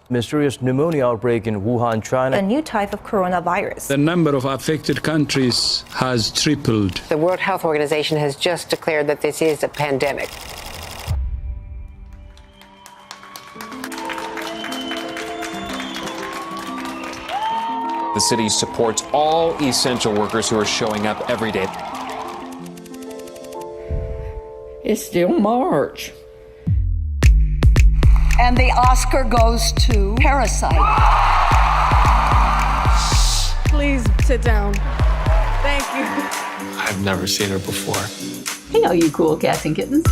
Mysterious pneumonia outbreak in Wuhan, China. A new type of coronavirus. The number of affected countries has tripled. The World Health Organization has just declared that this is a pandemic. The city supports all essential workers who are showing up every day. It's still March. And the Oscar goes to Parasite. Please sit down. Thank you. I've never seen her before. Hey, all you cool cats and kittens.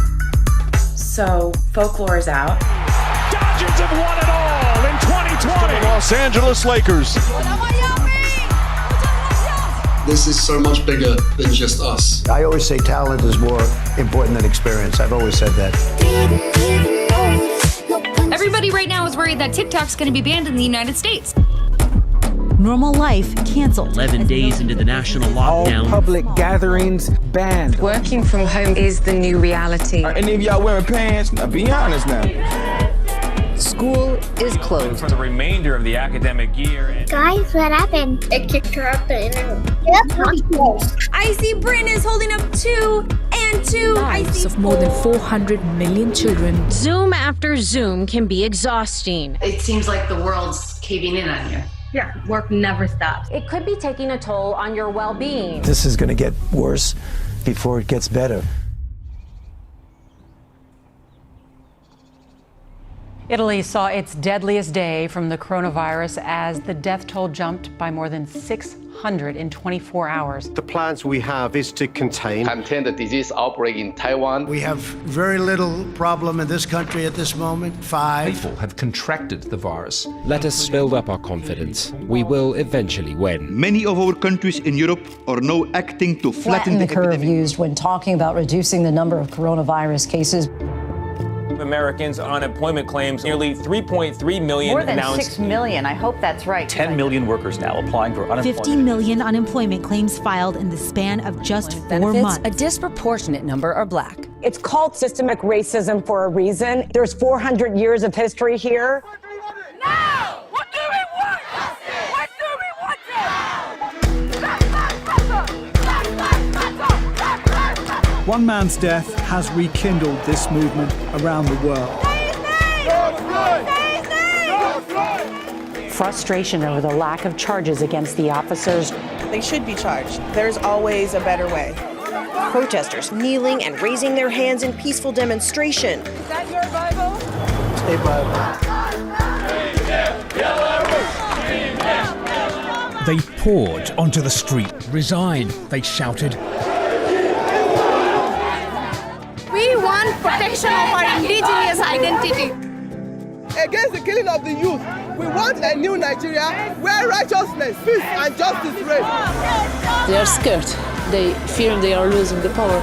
So, Folklore is out. Dodgers have won it all in 2020. The Los Angeles Lakers. This is so much bigger than just us. I always say talent is more important than experience. I've always said that. Everybody right now is worried that TikTok's going to be banned in the United States. Normal life canceled. 11 days into the national lockdown. All public gatherings banned. Working from home is the new reality. Are any of y'all wearing pants? Now be honest now. School is closed. For the remainder of the academic year. Guys, what happened? It kicked her off the internet. That's really close. I see Bryn is holding up 2 and 2. Lives of more than 400 million children. Zoom after Zoom can be exhausting. It seems like the world's caving in on you. Yeah, work never stops. It could be taking a toll on your well-being. This is going to get worse before it gets better. Italy saw its deadliest day from the coronavirus as the death toll jumped by more than 600 in 24 hours. The plans we have is to contain the disease outbreak in Taiwan. We have very little problem in this country at this moment. 5 people have contracted the virus. Let us build up our confidence. We will eventually win. Many of our countries in Europe are now acting to flatten the curve used when talking about reducing the number of coronavirus cases. Americans' unemployment claims, nearly 3.3 million More than announced. 6 million. I hope that's right. 10 million workers now applying for unemployment. 50 million unemployment claims filed in the span of just 4 months. A disproportionate number are black. It's called systemic racism for a reason. There's 400 years of history here. Now! What do we want? Justice! What do we want? One man's death has rekindled this movement around the world. Frustration over the lack of charges against the officers. They should be charged. There's always a better way. Protesters kneeling and raising their hands in peaceful demonstration. Is that your Bible? Stay Bible. They poured onto the street. Resign, they shouted. We want protection of our indigenous identity. Against the killing of the youth, we want a new Nigeria where righteousness, peace, and justice reign. They are scared. They fear they are losing the power.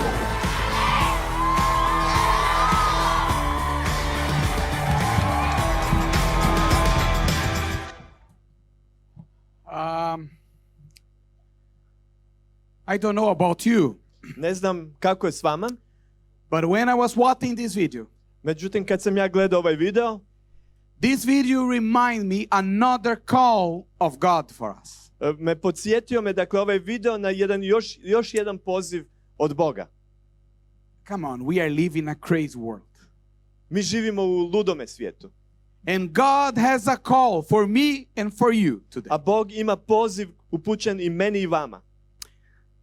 I don't know about you. Ne znam kako je s vama. But when I was watching this video, Međutim, kad sam ja gledao ovaj video, this video remind me another call of God for us. Me podsjetio me, dakle, ovaj video na još jedan poziv od Boga. Come on, we are living a crazy world. Mi živimo u ludome svijetu. And God has a call for me and for you today. A Bog ima poziv upućen i meni i vama.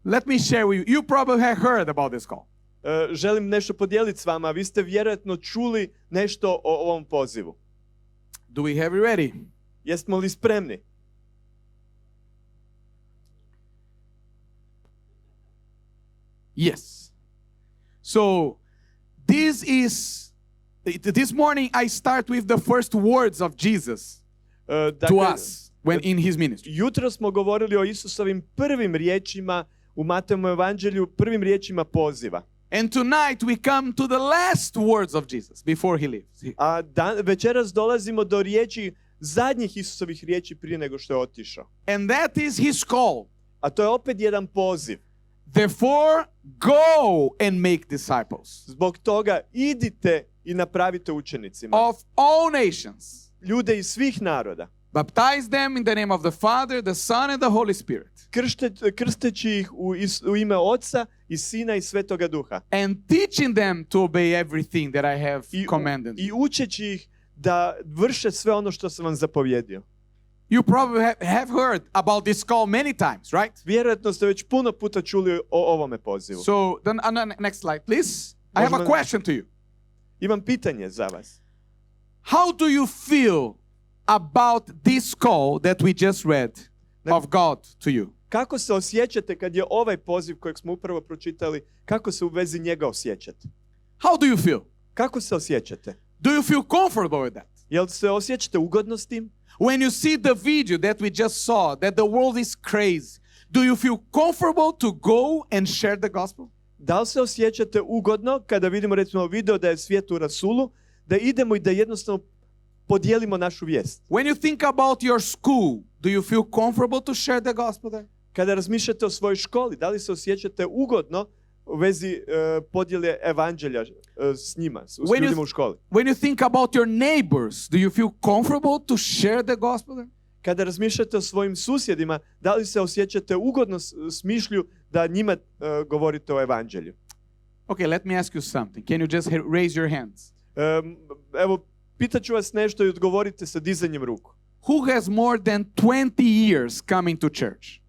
Let me share with you. You probably have heard about this call. Želim nešto podijeliti s vama. Vi ste vjerojatno čuli nešto o ovom pozivu. Do we have it ready? Jesmo li spremni? Yes. So this morning I start with the first words of Jesus to us when in his ministry. Jutro smo govorili o Isusovim prvim riječima u Mateovom evanđelju, prvim riječima poziva. And tonight we come to the last words of Jesus before he leaves. A večeras dolazimo do riječi, zadnjih Isusovih riječi prije nego što je otišao. And that is his call. A to je opet jedan poziv. Therefore, go and make disciples. Zbog toga idite i napravite učenicima. Of all nations. ljude iz svih naroda. Baptize them in the name of the Father, the Son, and the Holy Spirit. Krsteći ih u ime Oca i Sina i Svetoga Duha. And teaching them to obey everything that I have commanded. I učeći ih da vrše sve ono što sam vam zapovjedio. You probably have heard about this call many times, right? Vjerojatno ste već puno puta čuli o ovome pozivu. So, next slide, please. I have a question to you. Imam pitanje za vas. How do you feel about this call that we just read of God to you? Kako se osjećate kad je ovaj poziv kojeg smo upravo pročitali, kako se u vezi njega osjećate? How do you feel? Kako se osjećate? Do you feel comfortable with that? Jel se osjećate ugodno s tim? When you see the video that we just saw, that the world is crazy, do you feel comfortable to go and share the gospel? Da li se osjećate ugodno kada vidimo recimo video da je svijet u rasulu, da idemo i da jednostavno podijelimo našu vijest? When you think about your school, do you feel comfortable to share the gospel there? Kada razmišljate o svojoj školi, da li se osjećate ugodno u vezi podjele evanđelja s njima, s ljudima u školi? When you think about your neighbors, do you feel comfortable to share the gospel there? Kada razmišljate o svojim susjedima, da li se osjećate ugodno s mišlju da njima govorite o evanđelju? Okay, let me ask you something. Can you just raise your hands? Evo, pitaću vas nešto i odgovorite sa dizanjem ruku. Who has more than 20 years coming to church?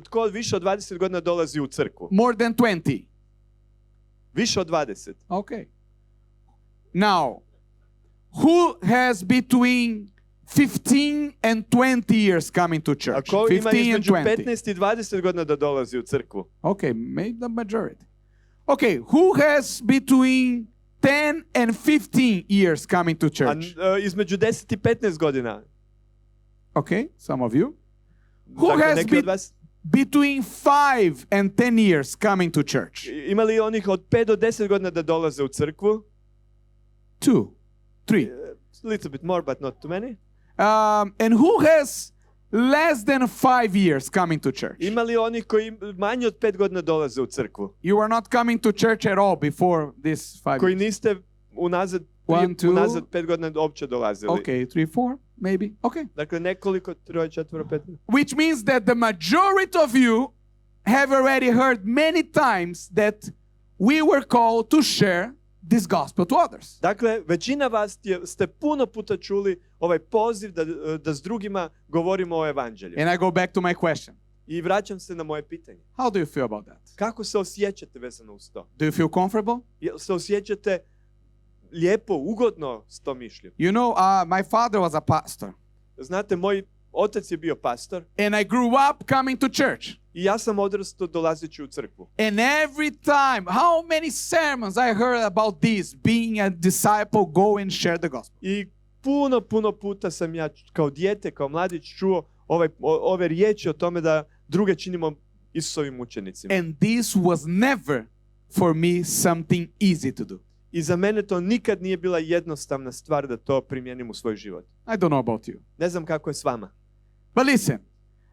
Tko više od 20 godina dolazi u crkvu? More than 20. Više od 20. Okay. Now, who has between 15 and 20 years coming to church? A ko ima 15 između and 20. 15 i 20 godina da dolazi u crkvu? Okay, maybe the majority. Okay, who has between 10 and 15 years coming to church? Između 10 i 15 godina. Okay, some of you. Who Dakle, has between 5 and 10 years coming to church? Ima li onih od 5 do 10 godina da dolaze u crkvu? 2, 3. A little bit more, but not too many. And who has less than 5 years coming to church? Ima li onih koji manje od 5 godina dolaze u crkvu? You are not coming to church at all before this 5 Koji years. niste unazad 5 godina uopće dolazili. Okay, 3, 4, maybe. Okay. Dakle, nekoliko, 3, 4, 5. Which means that the majority of you have already heard many times that we were called to share this gospel to others. Dakle, većina vas ste puno puta čuli ovaj poziv da s drugima govorimo o evanđelju. And I go back to my question. I vraćam se na moje pitanje. How do you feel about that? Kako se osjećate vezano uz to? Do you feel comfortable? Jel se osjećate lijepo, ugodno s tom mišlju? You know, my father was a pastor. Znate, moj otac je bio pastor. And I grew up coming to church. I ja sam odrastao dolazeći u crkvu. And every time, how many sermons I heard about this, being a disciple, go and share the gospel. I puno puta sam ja kao dijete, kao mladić čuo ove riječi o tome da druge činimo Isusovim učenicima. And this was never for me something easy to do. I za mene to nikad nije bila jednostavna stvar da to primjenim u svoj život. I don't know about you. Ne znam kako je s vama. But listen,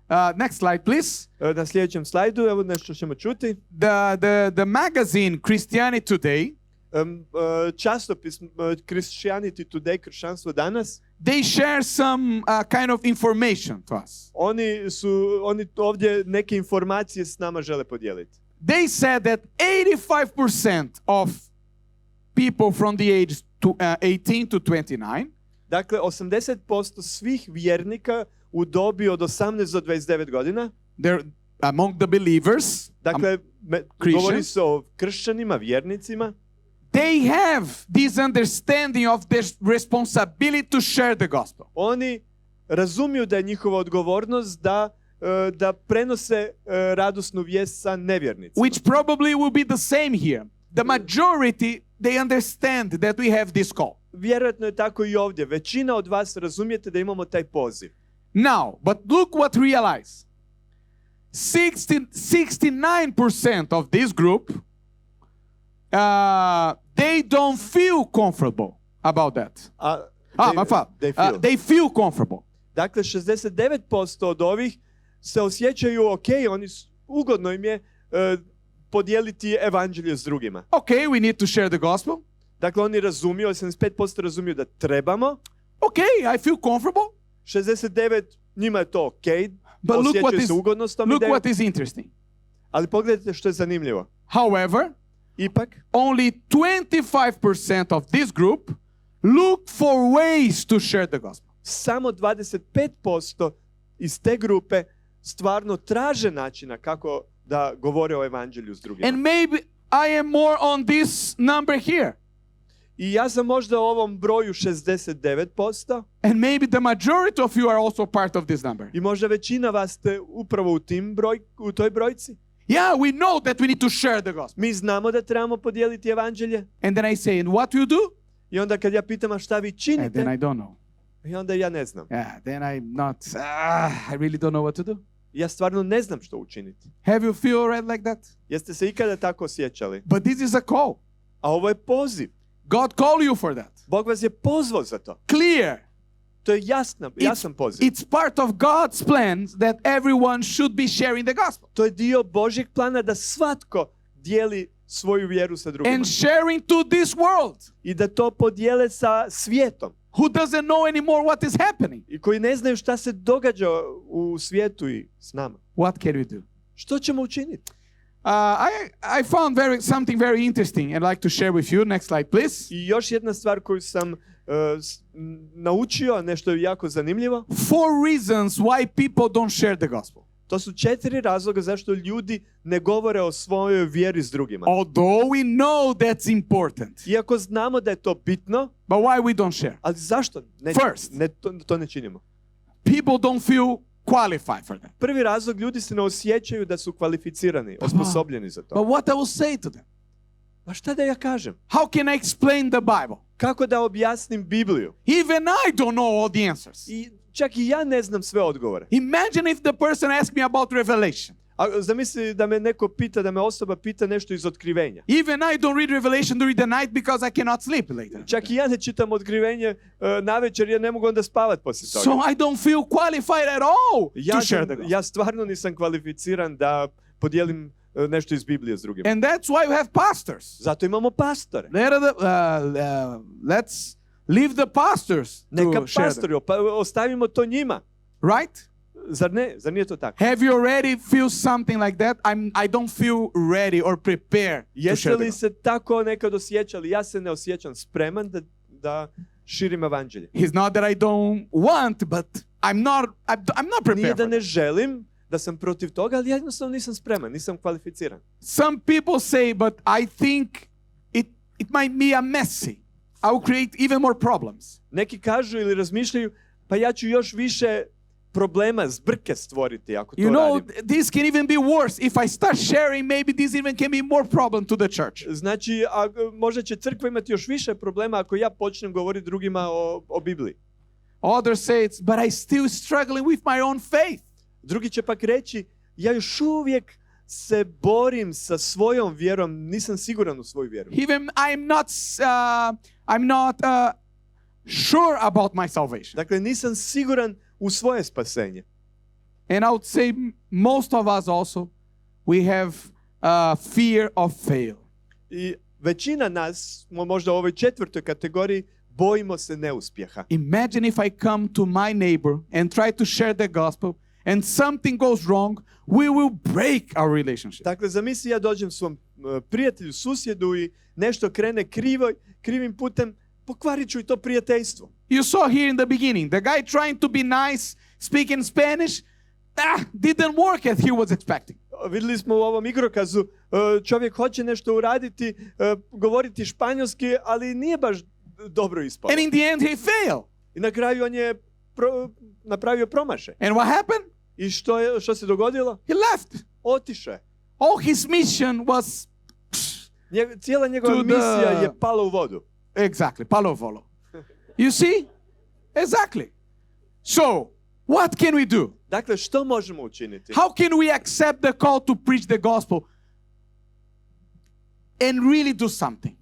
next slide, please. Na sljedećem slajdu, evo nešto ćemo čuti. The magazine Christianity Today, časopis Christianity Today, Kršćanstvo danas, they share some kind of information to us. Oni ovdje neke informacije s nama žele podijeliti. They said that 85% of people from the age 18 to 29, dakle 80% svih vjernika u dobi od 18 do 29 godina, they're among the believers, dakle govori se o kršćanima, vjernicima, they have this understanding of their responsibility to share the gospel. Oni razumiju da je njihova odgovornost da prenose radosnu vijest sa nevjernicima. Which probably will be the same here. The majority, they understand that we have this call. Vjerojatno je tako i ovdje. Većina od vas razumijete da imamo taj poziv. Now, but look what realize. 69% of this group, they don't feel comfortable about that. They feel comfortable. Dakle, 69% od ovih se osjećaju ok, ugodno im je podijeliti evanđelje s drugima. Okay, we need to share the gospel. Dakle, oni razumiju, 85% razumiju da trebamo. Okay, I feel comfortable. 69, njima je to okej, But look osjećaju se ugodno s tom idejom. what is interesting. Ali pogledajte što je zanimljivo. However, ipak, only 25% of this group look for ways to share the gospel. Samo 25% iz te grupe stvarno traže načina kako da govore o evanđelju s drugima. And maybe I am more on this number here. I ja sam možda u ovom broju 69%. And maybe the majority of you are also part of this number. I možda većina vas ste upravo u toj brojci. Yeah, we know that we need to share the gospel. Mi znamo da trebamo podijeliti evanđelje. And then I say, and what you do? I onda kad ja pitam a šta vi činite? And then I don't know. I onda ja ne znam. Yeah, then I'm not, I really don't know what to do. Ja stvarno ne znam što učiniti. Have you feel right like that? Jeste se ikada tako osjećali? But this is a call. A ovo je poziv. God called you for that. Bog vas je pozvao za to. Clear. To je jasan poziv. It's part of God's plan that everyone should be sharing the gospel. To je dio Božjeg plana da svatko dijeli svoju vjeru sa drugima. And sharing to this world. I da to podijele sa svijetom. Who doesn't know anymore what is happening. I koji ne znaju šta se događa u svijetu i s nama. What can we do? Što ćemo učiniti? I found something very interesting and I'd like to share with you. Next slide, please. I još jedna stvar koju sam naučio, nešto je jako zanimljivo. 4 reasons why people don't share the gospel. To su 4 razloga zašto ljudi ne govore o svojoj vjeri s drugima. Although we know that's important. Iako znamo da je to bitno. But why we don't share? Ali zašto to ne činimo? People don't feel qualified for that. Prvi razlog, ljudi se ne osjećaju da su kvalificirani, osposobljeni za to. But what I will say to them? Pa šta da ja kažem? How can I explain the Bible? Kako da objasnim Bibliju? Even I don't know all the answers. I čak i ja ne znam sve odgovore. Imagine if the person asked me about Revelation. A zamisli da me neko pita, da me osoba pita nešto iz otkrivenja. Even I don't read Revelation during the night because I cannot sleep later. Čak i ja ne čitam otkrivenje navečer jer ne mogu onda spavati poslije toga. So I don't feel qualified at all to share the gospel. Ja stvarno nisam kvalificiran da podijelim nešto iz Biblije s drugima. And that's why we have pastors. Zato imamo pastore. Let's leave the pastors Neka to share pastori, ostavimo to njima. Right? Zar nije to tako? Have you already feel something like that? I don't feel ready or prepared to share. Jeste li se tako nekad osjećali? Ja se ne osjećam spreman da širim evanđelje. It's not that I don't want, but I'm not prepared. Nije da ne želim, da sam protiv toga, ali jednostavno nisam spreman, nisam kvalificiran. Some people say, but I think it might be a messy. I will create even more problems. Neki kažu ili razmišljaju, pa ja ću još više problema, zbrke stvoriti ako to radim. This can even be worse. If I start sharing, maybe this even can be more problem to the church. Znači, možda će crkva imati još više problema ako ja počnem govoriti drugima o Bibliji. Others say, but I still struggling with my own faith. Drugi će pak reći, ja još uvijek se borim sa svojom vjerom, nisam siguran u svoju vjeru. Even I'm not sure about my salvation. Dakle, nisam siguran u svoje spasenje. And I would say most of us also, we have fear of fail. I većina nas, možda u ovoj 4. kategoriji, bojimo se neuspjeha. Imagine if I come to my neighbor and try to share the gospel and something goes wrong, we will break our relationship. Dakle, zamisli ja dođem svom prijatelju, susjedu i nešto krene krivim putem, pokvarit ću i to prijateljstvo. You saw here in the beginning, the guy trying to be nice, speaking Spanish, didn't work as he was expecting. Vidjeli smo u ovom igrokazu, čovjek hoće nešto uraditi, govoriti španjolski, ali nije baš dobro ispalo. And in the end he failed. I na kraju on je napravio promašaj. And what happened? I što se dogodilo? He left. Otišao je. All his mission was cijela njegova misija je pala u vodu. Exactly, palo volo. You see? Exactly. So, what can we do? Dakle, što možemo učiniti? How can we accept the call to preach the gospel and really do something?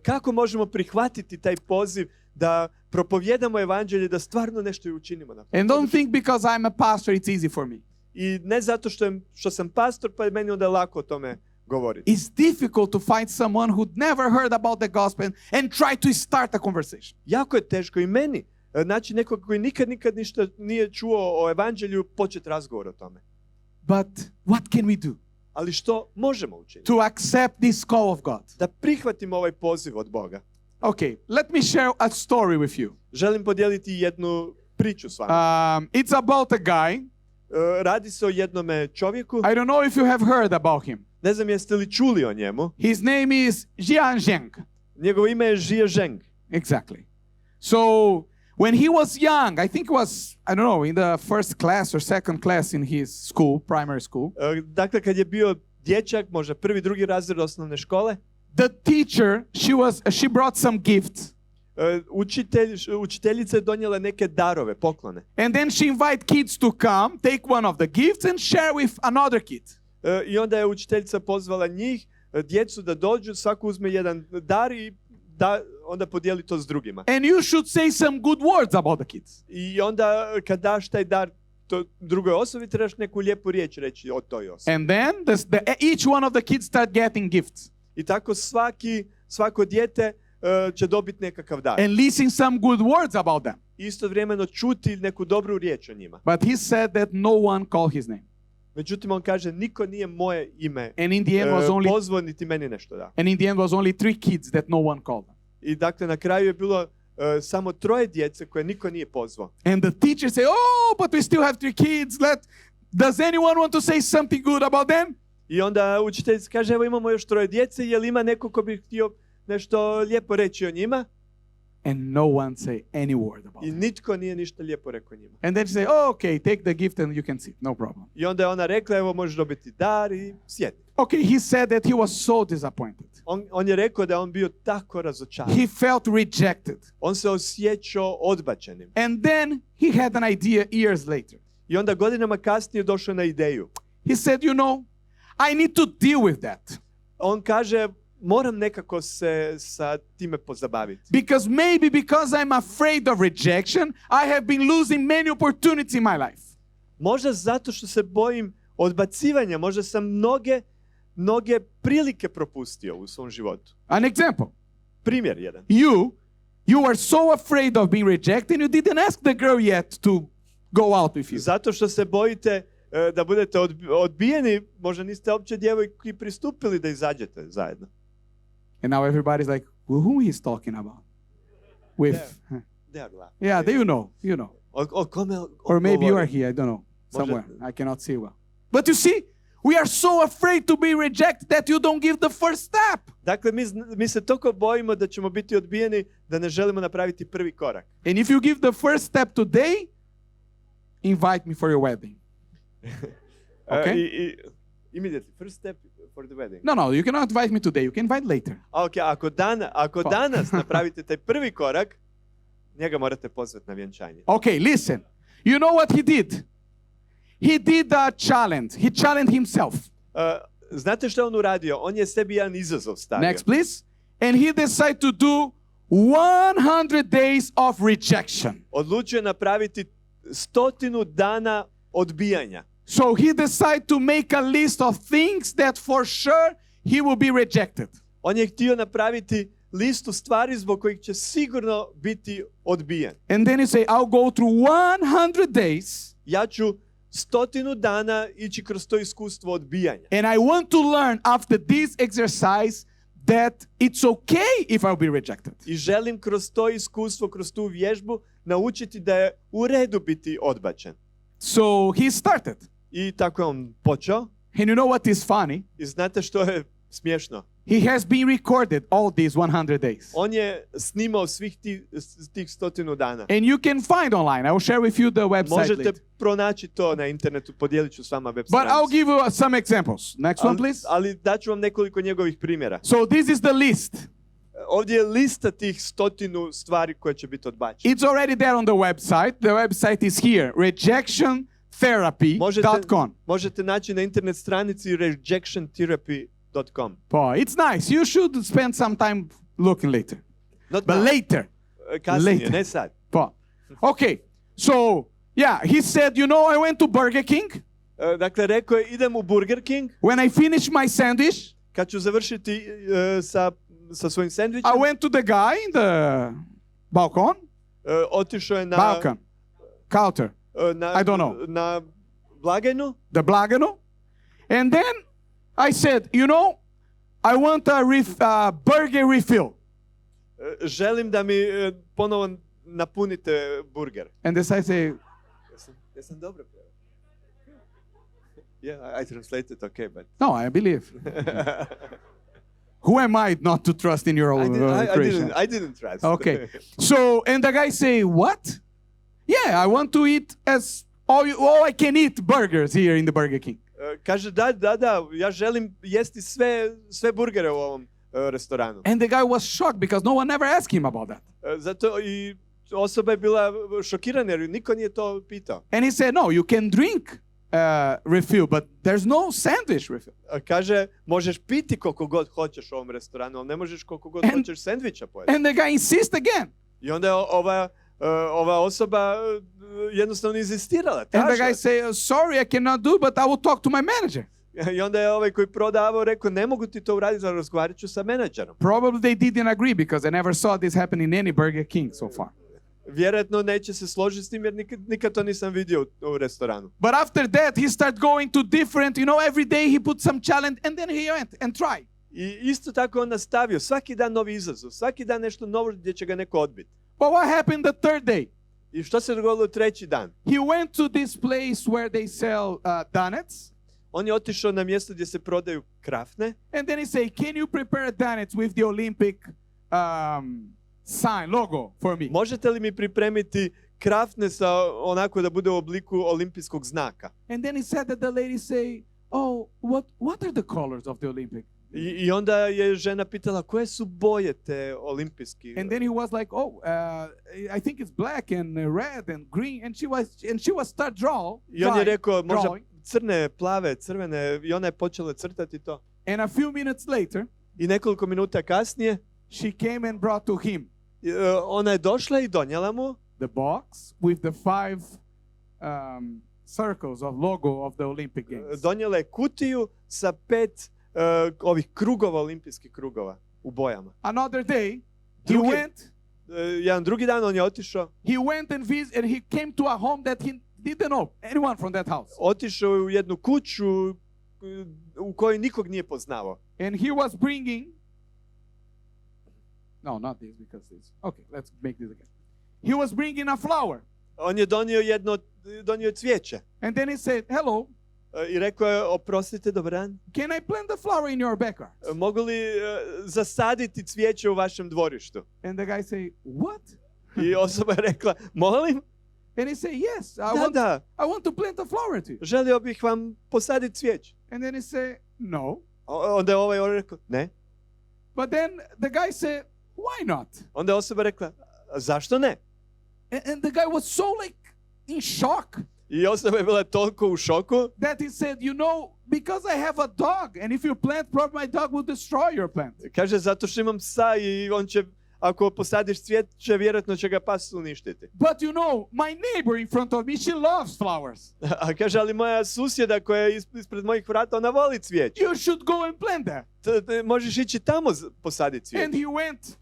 Kako možemo prihvatiti taj poziv da propovijedamo evanđelje, da stvarno nešto i učinimo? And don't think because I'm a pastor it's easy for me. I ne zato što sam pastor, pa je meni onda lako o tome govoriti. It's difficult to find someone who never heard about the gospel and try to start a conversation. Jako je teško i meni naći nekog koji nikad ništa nije čuo o evanđelju, početi razgovor o tome. But what can we do? Ali što možemo učiniti? To accept this call of God. Da prihvatimo ovaj poziv od Boga. Okay, let me share a story with you. Želim podijeliti jednu priču s vama. It's about a guy. Radi se o jednome čovjeku. I don't know if you have heard about him. Ne znam jeste li čuli o njemu. His name is Jian Zheng. Njegovo ime je Jie Zheng. Exactly. So when he was young, I think it was, I don't know, in the first class or second class in his school, primary school. Dakle, kad je bio dječak, možda prvi, drugi razred osnovne škole. The teacher, she brought some gifts. Učiteljica je donijela neke darove, poklone. And then she invite kids to come, take one of the gifts and share with another kid. I onda je učiteljica pozvala njih, djecu da dođu, svako uzme jedan dar i onda podijeli to s drugima. And you should say some good words about the kids. I onda kad daš taj dar to drugoj osobi, trebaš neku lijepu riječ reći o toj osobi. And then each one of the kids start getting gifts. I tako svako dijete će dobiti nekakav dar. And listen some good words about them. Istovremeno čuti neku dobru riječ o njima. But he said that no one called his name. Međutim, on kaže, niko nije moje ime pozvao niti meni nešto da. And in the end was only 3 kids that no one called them. I dakle, na kraju je bilo samo 3 djece koje niko nije pozvao. And the teacher say, oh, but we still have 3 kids. Does anyone want to say something good about them? I onda učiteljica kaže, evo imamo još 3 djece, je li ima neko ko bi htio nešto lijepo reći o njima? And no one say any word about it. I nitko nije ništa lijepo rekao njima. And then she say, oh, okay, take the gift and you can sit, no problem. I onda je ona rekla, evo možeš dobiti dar i sjedi. Okay, he said that he was so disappointed. On je rekao da je on bio tako razočaran. He felt rejected. On se osjećao odbačenim. And then he had an idea years later. I onda godinama kasnije došao na ideju. He said, you know, I need to deal with that. On kaže, moram nekako se sa time pozabaviti. Because I'm afraid of rejection, I have been losing many opportunities in my life. Možda zato što se bojim odbacivanja, možda sam mnoge prilike propustio u svom životu. An example. Primjer jedan. You are so afraid of being rejected, you didn't ask the girl yet to go out with you. Zato što se bojite da budete odbijeni, možda niste uopće djevojki pristupili da izađete zajedno. And now everybody's like, well, who he's talking about? With, they are laughing. Yeah, you know. Or maybe you are here, I don't know, somewhere. I cannot see well. But you see, we are so afraid to be rejected that you don't give the first step. Dakle, mi se toliko bojimo da ćemo biti odbijeni da ne želimo napraviti prvi korak. And if you give the first step today, invite me for your wedding. Okay? Immediately, first step for the wedding. No, you cannot invite me today. You can invite later. Okay, ako danas napravite taj prvi korak, njega morate pozvati na vjenčanje. Okay, listen. You know what he did? He did a challenge. He challenged himself. Znate što on uradio? On je sebi jedan izazov stavio. Next, please. And he decided to do 100 days of rejection. Odlučio napraviti 100 dana odbijanja. So he decided to make a list of things that for sure he will be rejected. On je htio napraviti listu stvari zbog kojih će sigurno biti odbijen. And then he say, I'll go through 100 days. Ja ću 100 dana ići kroz to iskustvo odbijanja. And I want to learn after this exercise that it's okay if I'll be rejected. I želim kroz to iskustvo, kroz tu vježbu naučiti da je u redu biti odbačen. So he started. I tako je on počeo. And you know what is funny? I znate što je smiješno? He has been recorded all these 100 days. On je snimao svih tih 100 dana. And you can find online. I will share with you the website. Možete pronaći to na internetu, podijelit ću s vama web stranicu. But I'll give you some examples. Next one, please. Ali daću vam nekoliko njegovih primjera. So this is the list. Ovdje je lista tih 100 stvari koje će biti odbačene. It's already there on the website. The website is here. rejectiontherapy.com. Možete naći na internet stranici rejectiontherapy.com. It's nice. You should spend some time looking later. But later. Kasnije, ne sad. Okay. So, yeah, he said, you know, I went to Burger King. Dakle, rekao je, idem u Burger King. When I finish my sandwich, kad ću završiti sa svojim sandvičem, I went to the guy in the balcony. Otišao je na... Balkan. Counter. I don't know. Na blagajnu. The blagajnu. And then I said, you know, I want a burger refill. Želim da mi ponovo napunite burger. And this I say... Jesam dobro preveo? Yeah, I translated okay, but... No, I believe. Who am I not to trust in your creation? I didn't trust. Okay. So, and the guy say, what? Yeah, I want to eat all I can eat burgers here in the Burger King. Kaže, da, ja želim jesti sve burgere u ovom restoranu. And the guy was shocked because no one ever asked him about that. Zato i osoba je bila šokirana jer niko nije to pitao. And he said, no, you can drink refill, but there's no sandwich refill. Kaže, možeš piti koliko god hoćeš u ovom restoranu, ali ne možeš koliko god hoćeš sendviča pojesti. And the guy insists again. I onda je ova osoba jednostavno inzistirala. And the guy say, sorry, I cannot do, but I will talk to my manager. I onda je ovaj koji prodavao rekao, ne mogu ti to uraditi, ali razgovarat ću sa menadžerom. Probably they didn't agree because I never saw this happen in any Burger King so far. Vjerojatno neće se složiti s tim jer nikad to nisam vidio u restoranu. But after that he started going to different, every day he put some challenge and then he went and tried. I isto tako on nastavio, svaki dan novi izazov, svaki dan nešto novo gdje će ga neko odbiti. But what happened the third day? I što se dogodilo treći dan? He went to this place where they sell donuts. On je otišao na mjesto gdje se prodaju krafne. And then he say, can you prepare donuts with the Olympic sign, logo for me? Možete li mi pripremiti krafne sa onako da bude u obliku olimpijskog znaka? And then he said that the lady say, oh, what are the colors of the Olympic? I onda je žena pitala koje su boje te olimpijski. And then he was like, oh, I think it's black and red and green. And she was start draw. I on je rekao možda crne, plave, crvene. I ona je počela crtati to. And a few minutes later, i nekoliko minuta kasnije, she came and brought to him. Ona je došla i donijela mu the box with the 5 circles of logo of the Olympic Games. Donijela je kutiju sa 5 ovih krugova, olimpijskih krugova u bojama. Another day, he went. Jedan drugi dan on je otišao. He went and he came to a home that he didn't know anyone from that house. Otišao je u jednu kuću u kojoj nikog nije poznavao. And he was bringing. No, not this because it's okay. Let's make this again. He was bringing a flower. On je donio cvijeće. And then he said, "Hello." I rekao je, oprostite, dobar dan. Can I plant the flower in your backyard? Mogu li zasaditi cvijeće u vašem dvorištu? And the guy say, what? I osoba je rekla, molim? And he say, yes, I want to plant a flower to you. Želio bih vam posaditi cvijeće. And then he say, no. Onda je ovaj rekao, ne. But then the guy say, why not? Onda je osoba rekla, zašto ne? And the guy was so like in shock. I osoba je bila toliko u šoku that he said, because I have a dog and if you plant, probably my dog will destroy your plant. Kaže, zato što imam psa i on će, ako posadiš cvijeće, vjerojatno će ga pas uništiti. But my neighbor in front of me, she loves flowers. A kaže, ali moja susjeda koja je ispred mojih vrata, ona voli cvijeće. You should go and plant there. Možeš ići tamo posaditi cvijeće. And he went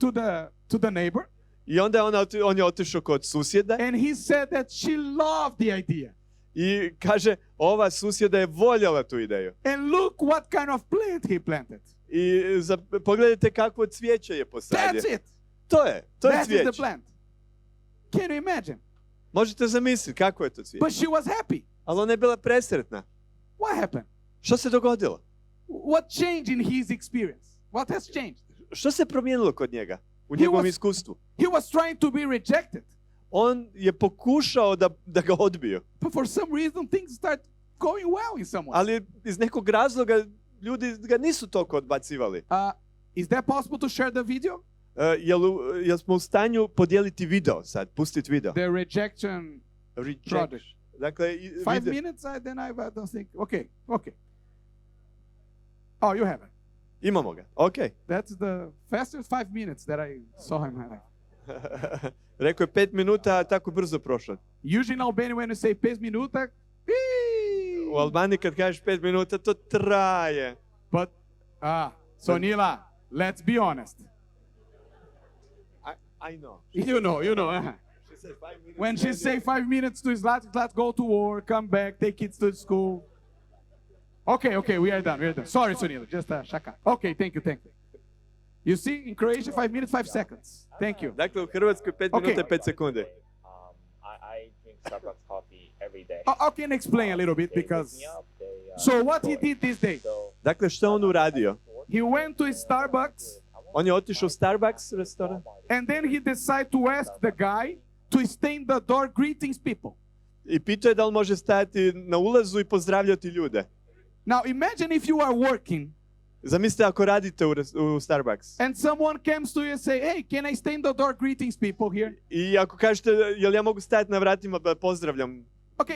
to the neighbor. I onda on je otišao kod susjeda. And he said that she loved the idea. I kaže, ova susjeda je voljela tu ideju. And look what kind of plant he planted. I pogledajte kakvo cvijeće je posadio. That's it. To je cvijeće. That is the plant. Can you imagine? Možete zamisliti kako je to cvijeće. But she was happy. Ali ona je bila presretna. What happened? Što se dogodilo? What changed in his experience? What has changed? Što se promijenilo kod njega u njegovom iskustvu? He was trying to be rejected. On je pokušao da ga odbiju. But for some reason things start going well in someone. Ali iz nekog razloga ljudi ga nisu toliko odbacivali. Is that possible to share the video? Jel smo u stanju podijeliti video sad, pustiti video? The rejection project. Dakle, 5 minutes, then I don't think. Okay. Oh, you have it. Imamo ga. Okay. That's the fastest 5 minutes that I saw in my life. Rekao je 5 minuta, a tako brzo prošlo. Usually in Albania when you say 5 minuta, u Albaniji kad kažeš 5 minuta, to traje. But, so Nila, let's be honest. I know. You know. She When she say 5 minutes to let's go to work, come back, take kids to school. Okay, we are done. Sorry, Sunil, just a shaka. Okay, thank you. You see, in Croatia, 5 minutes, 5 seconds. Thank you. Dakle, u Hrvatskoj 5 minuta i 5 sekundi. I drink Starbucks coffee every day. I can explain a little bit because... So what he did this day? Dakle, što on uradio? He went to Starbucks. On je otišao u Starbucks restoran. And then he decided to ask the guy to stand the door greetings people. I pitao je da li može stajati na ulazu i pozdravljati ljude. Now imagine if you are working. Zamislite ako radite u Starbucks. And someone comes to you and say, hey, can I stand the door greetings people here? I ako kažete, jel ja mogu stajati na vratima da pozdravljam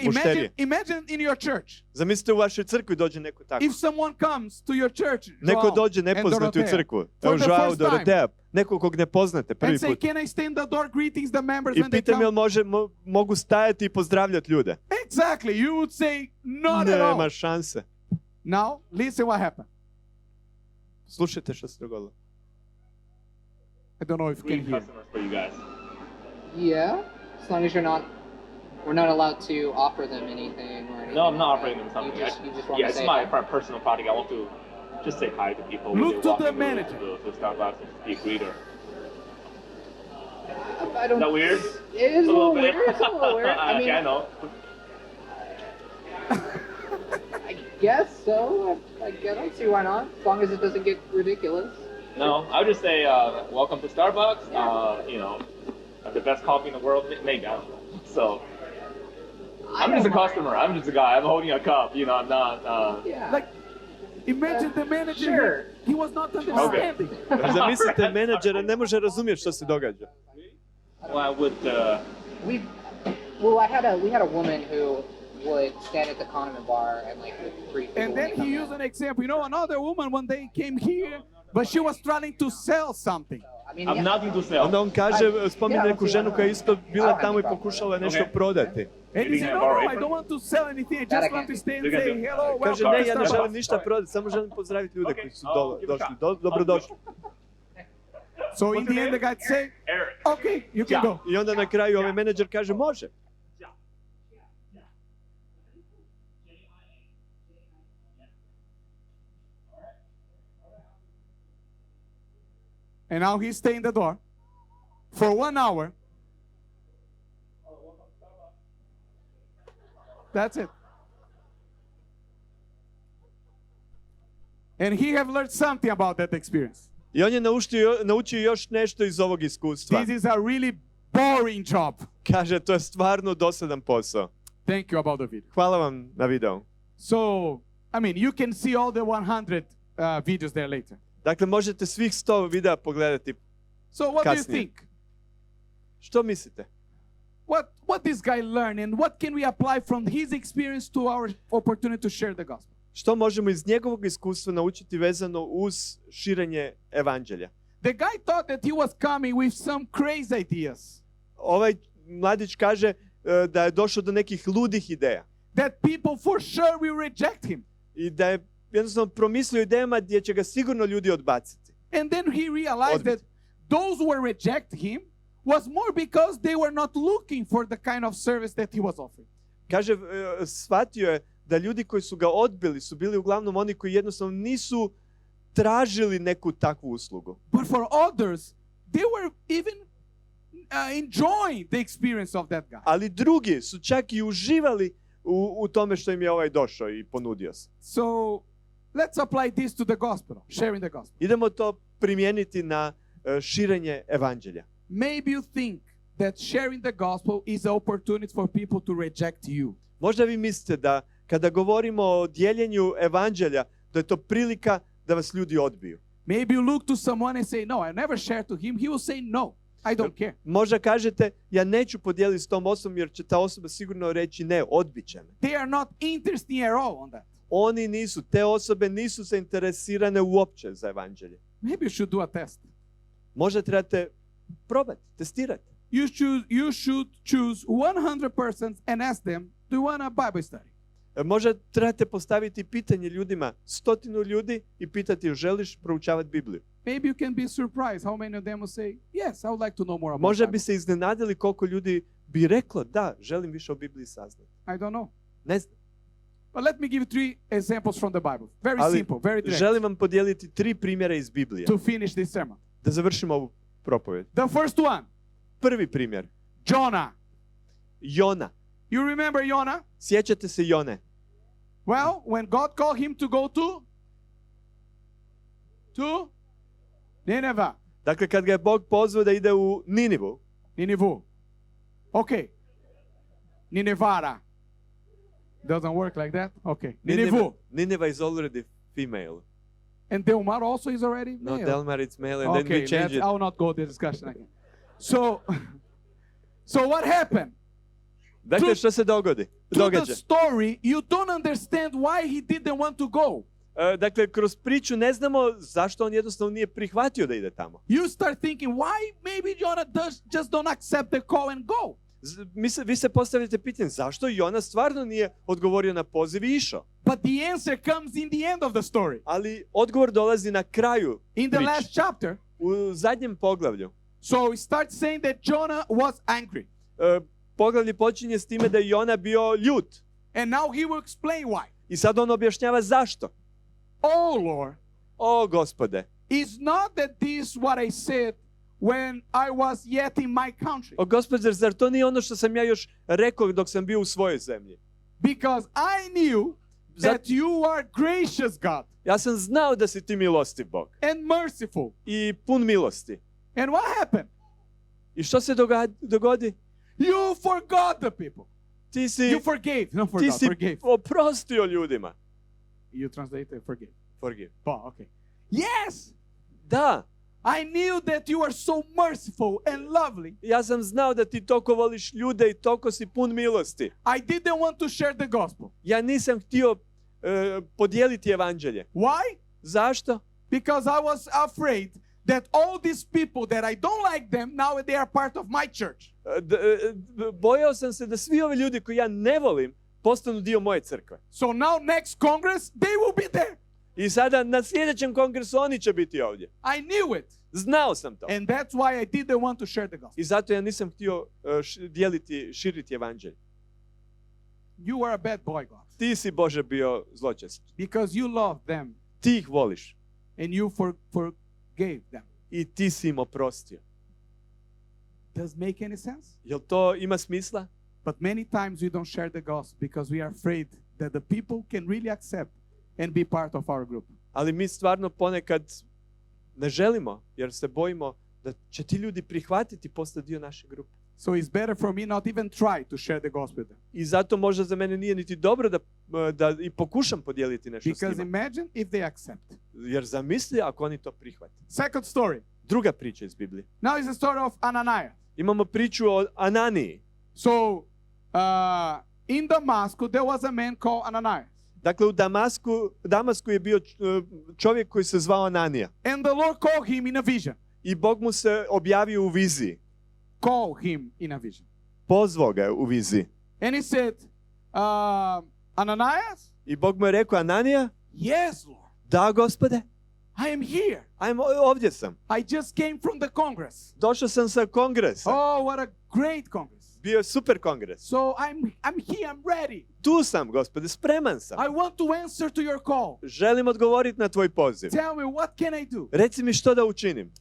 mušterije? Imagine in your church. Zamislite u vašoj crkvi dođe neko tako. If someone comes to your church, neko dođe nepoznati u crkvu. Evo Joao, Dorotea, neko kog ne poznate prvi put. And say, can I stand the door greetings the members when they I pitam come? jel mogu stajati i pozdravljati ljude. Exactly, you would say not at all. Nema šanse. Now, listen what happened. Slušajte što se dogodilo. I don't know if you can hear. Customers for you guys. Yeah, as long as we're not allowed to offer them anything or anything. No, I'm not offering them something. You just want to say it's my personal product. I want to just say hi to people. Look to the manager. To Starbucks and just be a greeter. I don't. Is that weird? It is a little weird. It's a little weird. I mean, okay, I know. I guess so. I don't see why not. As long as it doesn't get ridiculous. No, I would just say welcome to Starbucks. You know, the best coffee in the world. Maybe I don't know. So. I'm just a customer. I'm just a guy. I'm holding a cup. You know, I'm not. Like, imagine the manager. Sure. He was not understanding. Zamislite menadžera, ne može razumjeti što se događa. Well, I would. We had a woman who would stand at the condiment bar and like greet people. And then he used an example. You know, another woman one day came here, but she was trying to sell something. I'm nothing to sell. Onda on kaže, spominje neku ženu koja je isto bila tamo i pokušala nešto prodati. And he said, no, I don't want to sell anything. I just want to stand and say hello, Kaže, welcome ne, ja to ne Starbucks. želim ništa prodati, samo želim pozdraviti ljude koji su došli. Dobrodošli. So in the end, the guy said, okay, you can go. I onda na kraju ovaj menadžer kaže, može. And now he stayed in the door for 1 hour. That's it. And he have learned something about that experience. I on je naučio još nešto iz ovog iskustva. This is a really boring job. Kaže, to je stvarno dosadan posao. Thank you about the video. Hvala vam na videu. So, I mean, you can see all the 100 videos there later. Dakle, možete svih 100 videa pogledati So what kasnije. do you think? Što mislite? What this guy learned and what can we apply from his experience to our opportunity to share the gospel? Što možemo iz njegovog iskustva naučiti vezano uz širenje evanđelja? The guy thought that he was coming with some crazy ideas. Ovaj mladić kaže da je došao do nekih ludih ideja. That people for sure will reject him. I da je jednostavno promislio idejama gdje će ga sigurno ljudi odbaciti. And then he realized that those who were reject him was more because they were not looking for the kind of service that he was offering. Kaže, shvatio je da ljudi koji su ga odbili su bili uglavnom oni koji jednostavno nisu tražili neku takvu uslugu. But for others, they were even enjoying the experience of that guy. Ali drugi su čak i uživali u tome što im je ovaj došao i ponudio se. So, let's apply this to the gospel, sharing the gospel. Idemo to primijeniti na širenje evanđelja. Maybe you think that sharing the gospel is an opportunity for people to reject you. Možda vi mislite da kada govorimo o dijeljenju evanđelja, da je to prilika da vas ljudi odbiju. Maybe you look to someone and say, no, I never share to him. He will say, no, I don't care. Možda kažete, ja neću podijeliti s tom osobom jer će ta osoba sigurno reći ne, odbit će me. They are not interested at all on that. Oni nisu, te osobe nisu zainteresirane uopće za evanđelje. Maybe you should do a test. Možda trebate probati, testirati. You should choose 100 persons and ask them, do you want a Bible study? Možda trebate postaviti pitanje ljudima, 100 ljudi i pitati, želiš proučavati Bibliju? maybe you can be surprised how many of them will say, yes, I would like to know more about Možda Bible. bi se iznenadili koliko ljudi bi reklo, da, želim više o Bibliji saznati. I don't know. Ne znam. But let me give you 3 examples from the Bible. Very simple, very direct. Želim vam podijeliti 3 primjera iz Biblije. To finish this sermon. Da završimo ovu propovjed. The first one. Prvi primjer. Jonah. Jona. You remember Jonah? Sjećate se Jone? Well, when God called him to go to Nineveh. Dakle, kad ga je Bog pozvao da ide u Ninivu. Ninivu. Okay. Ninevara. Doesn't work like that? Okay. Ninivu. Nineveh is already female. And Delmar also is already male. No, Delmar it's male, and then we change it. I will not go to the discussion again. So what happened? Dakle, što se događa? Through the story, you don't understand why he didn't want to go. Dakle, kroz priču ne znamo zašto on jednostavno nije prihvatio da ide tamo. You start thinking, why maybe Jonah just don't accept the call and go? Vi se postavljate pitanje, zašto Jona stvarno nije odgovorio na poziv i išao? But the answer comes in the end of the story. Ali odgovor dolazi na kraju in the priče. Last chapter. U zadnjem poglavlju. So we start saying that Jonah was angry. Poglavlje počinje s time da je Jona bio ljut. And now he will explain why. I sad on objašnjava zašto. Oh Lord. O Gospode. It's not that this what I said when I was yet in my country. O Gospode, zar to nije ono što sam ja još rekao dok sam bio u svojoj zemlji? Because I knew that you are gracious God. Ja sam znao da si ti milostiv Bog. And merciful. I pun milosti. And what happened? I što se dogodi? You forgot the people. Ti si You forgave. No, forgot. Ti si forgave. oprostio ljudima. You translate forgive. Forgive. Oh, okay. Yes. Da. I knew that you are so merciful and lovely. Ja sam znao da ti toliko voliš ljude i toliko si pun milosti. I didn't want to share the gospel. Ja nisam htio podijeliti evanđelje. Why? Zašto? Because I was afraid that all these people that I don't like them, now they are part of my church. Bojao sam se da svi ovi ljudi koji ja ne volim postanu dio moje crkve. So now next Congress, they will be there. I sada na sljedećem kongresu oni će biti ovdje. I knew it. Znao sam to. And that's why I didn't want to share the gospel. I zato ja nisam htio širiti evanđelje. You are a bad boy, God. Ti si, Bože, bio zločest. Because you love them. Ti ih voliš. And you forgave them. I ti si im oprostio. Does make any sense? Jel to ima smisla? But many times we don't share the gospel because we are afraid that the people can really accept and be part of our group. Ali mi stvarno ponekad ne želimo, jer se bojimo da će ti ljudi prihvatiti i postati dio naše grupe. So it's better for me not even try to share the gospel with them. I zato možda za mene nije niti dobro da i pokušam podijeliti nešto s njima. Because imagine if they accept. Jer zamisli ako oni to prihvate. Second story. Druga priča iz Biblije. Now is the story of Ananias. Imamo priču o Ananiji. So in Damascus there was a man called Ananias. Dakle, u Damasku je bio čovjek koji se zvao Ananija. And the Lord called him in a vision. I Bog mu se objavio u viziji. Call him in a vision. Pozvao ga u viziji. And he said, Ananias? I Bog mu je rekao, Ananija? Yes, Lord. Da, Gospode. I am here. Ovdje sam. I just came from the Congress. Došao sam sa kongresa. Oh, what a great Congress. Bio je super kongres. So I'm here, I'm ready. Tu sam, Gospode, spreman sam. I want to answer to your call. Želim odgovoriti na tvoj poziv. Tell me, what can I do? Reci mi što da učinim.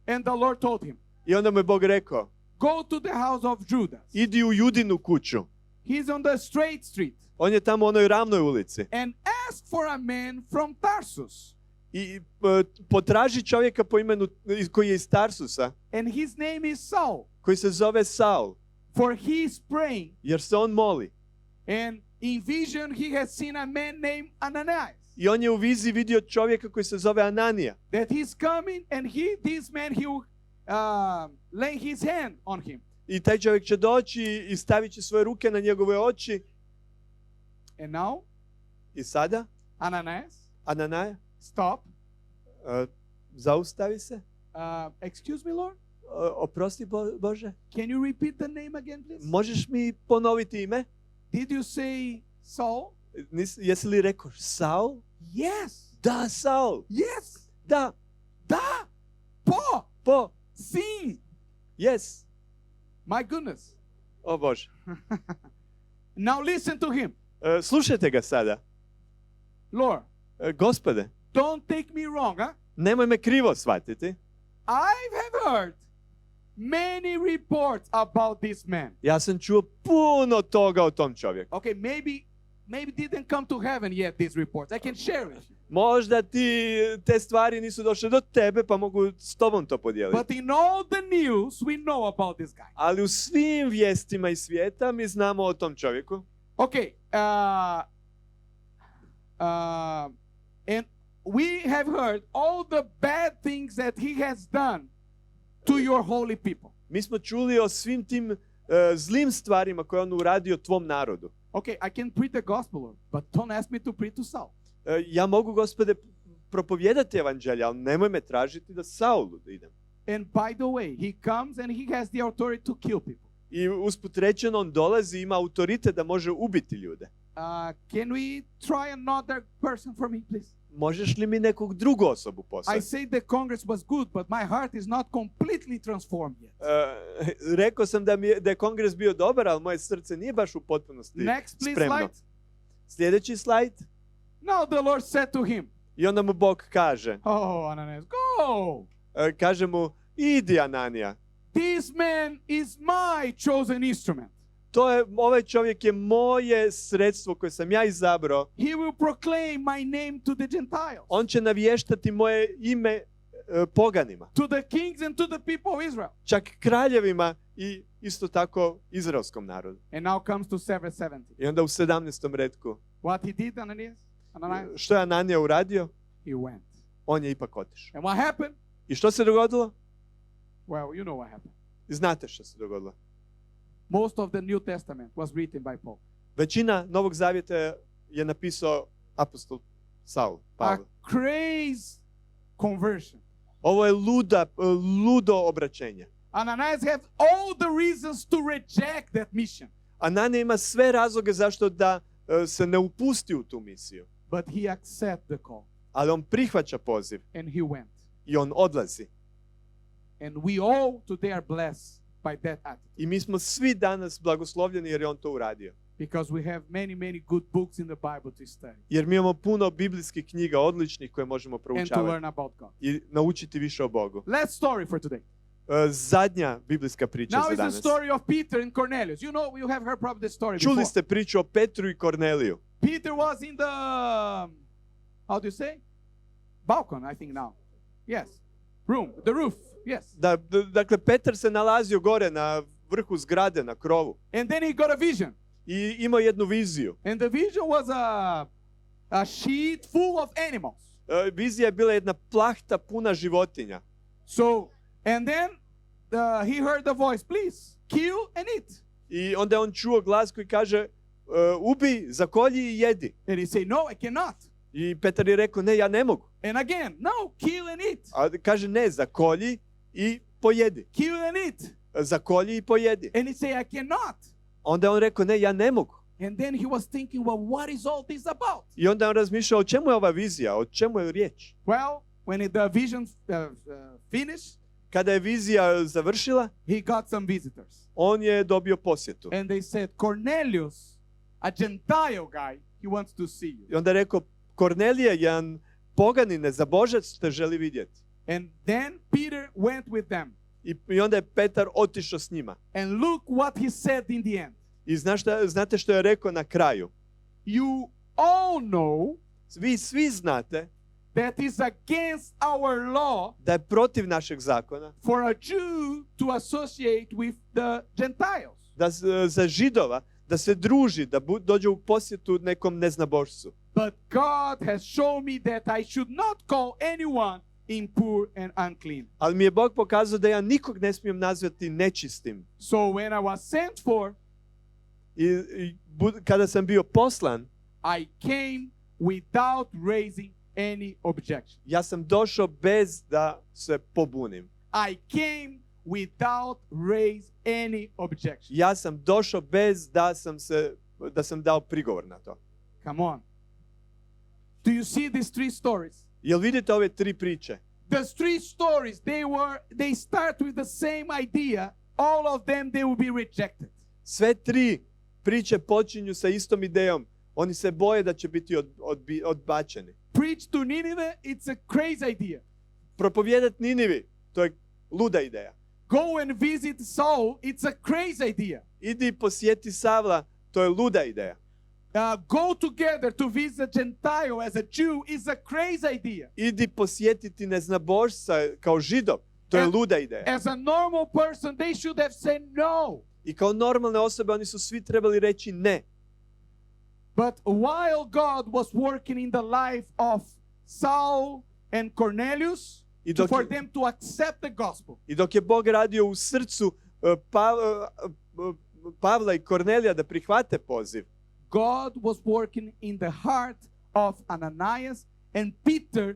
And the Lord told him. I onda mu je Bog rekao. Go to the house of Judas. Idi u Judinu kuću. He's on the straight street. On je tamo u onoj ravnoj ulici. And ask for a man from Tarsus. I potraži čovjeka po imenu koji je iz Tarsusa. And his name is Saul. Koji se zove Saul. For he is praying. Jer se on moli. And in vision he has seen a man named Ananias. I on je u viziji vidio čovjeka koji se zove Ananija. That he's coming and this man he will lay his hand on him. I taj čovjek će doći i stavit će svoje ruke na njegove oči. And now? I sada? Ananias? Stop. Zaustavi se. Excuse me, Lord? Oprosti, Bože. Can you repeat the name again, please? Možeš mi ponoviti ime? Did you say Saul? Jesi li rekao Saul? Yes. Da, Saul. Yes. Da. Da. Po. Sim. Yes. My goodness. O Bože. Now listen to him. Slušajte ga sada. Lord. Gospode. Don't take me wrong, huh? Nemoj me krivo shvatiti. I have heard many reports about this man. Ja sam čuo puno toga o tom čovjeku. Okay, maybe didn't come to heaven yet, these reports. I can share with you. Možda te stvari nisu došle do tebe, pa mogu s tobom to podijeliti. But in all the news, we know about this guy. Ali u svim vijestima iz svijeta mi znamo o tom čovjeku. Okay, and we have heard all the bad things that he has done to your holy people. Mi smo čuli o svim tim zlim stvarima koje on uradio tvom narodu. Okay, I can preach the gospel, but don't ask me to preach to Saul. Ja mogu, Gospode, propovijedati evanđelje, ali nemoj me tražiti da Saulu idem. And by the way, he comes and he has the authority to kill people. I usput rečeno, on dolazi i ima autoritet da može ubiti ljude. Can we try another person for me, please? Možeš li mi nekog drugu osobu poslati? I say the Congress was good, but my heart is not completely transformed yet. Rekao sam da je Kongres bio dobar, ali moje srce nije baš u potpunosti spremno. Slide. Sljedeći slajd. Now the Lord said to him. I onda mu Bog kaže. Oh, Ananias, go! Kaže mu, idi Ananija. This man is my chosen instrument. Ovaj čovjek je moje sredstvo koje sam ja izabrao. He will proclaim my name to the Gentiles. On će navještati moje ime poganima. To the kings and to the people of Israel. Čak kraljevima i isto tako izraelskom narodu. And now comes to verse 70. I onda u 17. retku. What he did, Ananias? Što je Ananija uradio? He went. On je ipak otišao. And what happened? I što se dogodilo? Well, you know what happened. Znate što se dogodilo. Most of the New Testament was written by Paul. Većina Novog Zavjeta je napisao apostol Saul, Pavle. A crazy conversion. Ovo je ludo obraćenje. Ananias has all the reasons to reject that mission. Ananija ima sve razloge zašto da se ne upusti u tu misiju. But he accepts the call. Ali on prihvaća poziv. And he went. I on odlazi. And we all today are blessed by that attitude. I mi smo svi danas blagoslovljeni jer je on to uradio. Because we have many good books in the Bible to study. Jer mi imamo puno biblijskih knjiga odličnih koje možemo proučavati. And to learn about God. I naučiti više o Bogu. Last story for today. Zadnja biblijska priča za danas. Now is the story of Peter and Cornelius. You know, you have heard probably the story before. Čuli ste priču o Petru i Korneliju. Peter was in the, how do you say? Balcony, I think now. Yes. The roof. Yes. Dakle, Petar se nalazio gore na vrhu zgrade, na krovu. And then he got a vision. I imao jednu viziju. And the vision was a sheet full of animals. Vizija je bila jedna plahta puna životinja. So, and then he heard the voice, please, kill and eat. I onda je on čuo glas koji kaže, ubi, zakolji i jedi. And he said, no, I cannot. I Petar je rekao, ne, ja ne mogu. And again, no, kill and eat. A kaže, ne, zakolji i pojedi. Kill and eat. Zakolji i pojedi. And he said, I cannot. Onda je on rekao, ne, ja ne mogu. And then he was thinking, well, what is all this about? I onda je on razmišljao, o čemu je ova vizija, o čemu je riječ? Well, when the vision finished, kada je vizija završila, he got some visitors. On je dobio posjetu. And they said, Cornelius, a Gentile guy, he wants to see you. I onda je rekao, Kornelije, jedan poganin, nezabožac te želi vidjeti. And then Peter went with them. I onda je Petar otišao s njima. And look what he said in the end. I znate što je rekao na kraju? You all know, vi svi znate, that is against our law, da je protiv našeg zakona, for a Jew to associate with the Gentiles. Da za Židova da se druži, da dođe u posjetu nekom neznabošcu. But God has shown me that I should not call anyone impure and unclean. Ali mi je Bog pokazao da ja nikog ne smijem nazvati nečistim. So when I was sent for, kada sam bio poslan, I came without raising any objection. Ja sam došao bez da se pobunim. I came without raise any objection. Ja sam došao bez da sam dao prigovor na to. Come on. Do you see these three stories? Jel vidite ove tri priče? The three stories, they start with the same idea. All of them, they will be rejected. Sve tri priče počinju sa istom idejom. Oni se boje da će biti odbačeni. Preach to Nineveh, it's a crazy idea. Propovijedat Ninivi, to je luda ideja. Go and visit Saul, it's a crazy idea. Idi posjeti Savla, to je luda ideja. Go together to visit Gentile as a Jew is a crazy idea. Idi posjetiti neznabožca kao Židov, to je luda ideja. As a normal person, they should have said no. I kao normalne osobe oni su svi trebali reći ne. But while God was working in the life of Saul and Cornelius, for them to accept the gospel. I dok je Bog radio u srcu Pavla i Kornelija da prihvate poziv, God was working in the heart of Ananias and Peter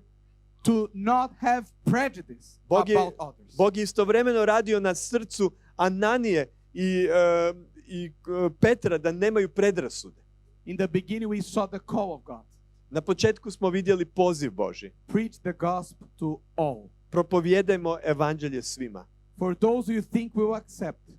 to not have prejudice about others. Bog je istovremeno radio na srcu Ananije i Petra da nemaju predrasude. In the beginning we saw the call of God. Na početku smo vidjeli poziv Božji. Preach the gospel to all. Propovijedajmo evanđelje svima. For those who you think will accept.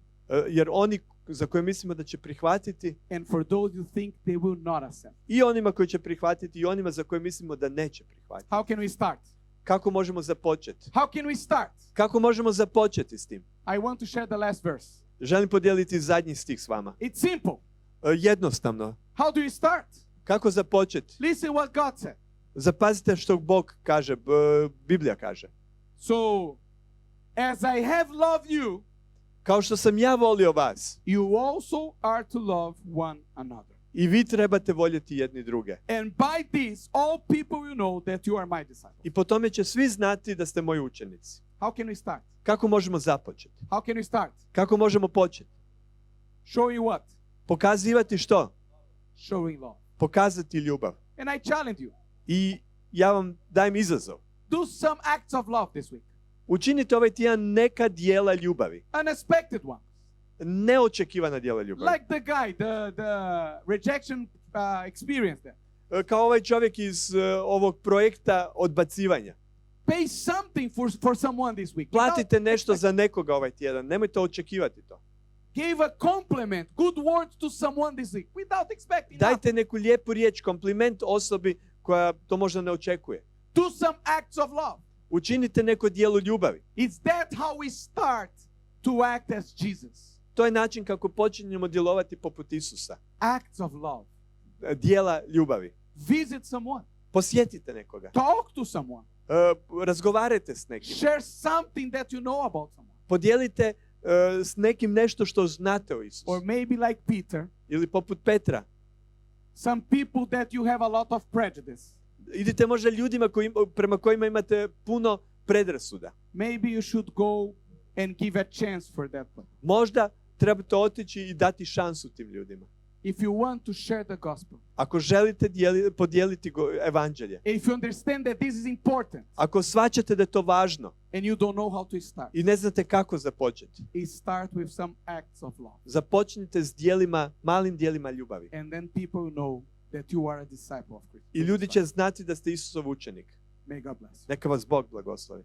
Jer oni za koje mislimo da će prihvatiti, and for those you think they will not accept. I onima koji će prihvatiti i onima za koje mislimo da neće prihvatiti. How can we start? Kako možemo započeti? How can we start? Kako možemo započeti s tim? I want to share the last verse. Želim podijeliti zadnji stih s vama. It's simple. Jednostavno. How do you start? Kako započeti? Listen what God said. Zapazite što Bog kaže, Biblija kaže. So, as I have loved you, kao što sam ja volio vas, you also are to love one another. I vi trebate voljeti jedni druge. And by this, all people will know that you are my disciples. I po tome će svi znati da ste moji učenici. How can we start? Kako možemo započeti? How can we start? Kako možemo početi? Showing what? Pokazivati što? Showing love. Pokazati ljubav. And I challenge you. I ja vam dajem izazov. Do some acts of love this week. Učinite ovaj tjedan neka dijela ljubavi. Unexpected ones. Neočekivana dijela ljubavi. Like the guy, the rejection experience there. Kao ovaj čovjek iz ovog projekta odbacivanja. Pay something for someone this week. Platite nešto za nekoga ovaj tjedan. Nemojte očekivati to. Give a compliment, good words to someone this week without expecting. Dajte neku lijepu riječ, kompliment osobi koja to možda ne očekuje. Do some acts of love. Učinite neko djelo ljubavi. Is that how we start to act as Jesus? To je način kako počinjemo djelovati poput Isusa. Acts of love. Djela ljubavi. Visit someone. Posjetite nekoga. Talk to someone. Razgovarajte s nekim. Share something that you know about someone. Podijelite s nekim nešto što znate o Isusu. Or maybe like Peter. Ili poput Petra. Some people that you have a lot of prejudice. Idite možda ljudima prema kojima imate puno predrasuda. Maybe you should go and give a chance for that one. Možda trebate otići i dati šansu tim ljudima. If you want to share the gospel. Ako želite podijeliti evanđelje. If you understand that this is important. Ako shvaćate da je to važno. And you don't know how to start. I ne znate kako započeti. Start with some acts of love. Započnite s djelima, malim djelima ljubavi. And then people know that you are a disciple of Christ. I ljudi će znati da ste Isusov učenik. May God bless you. Neka vas Bog blagoslovi.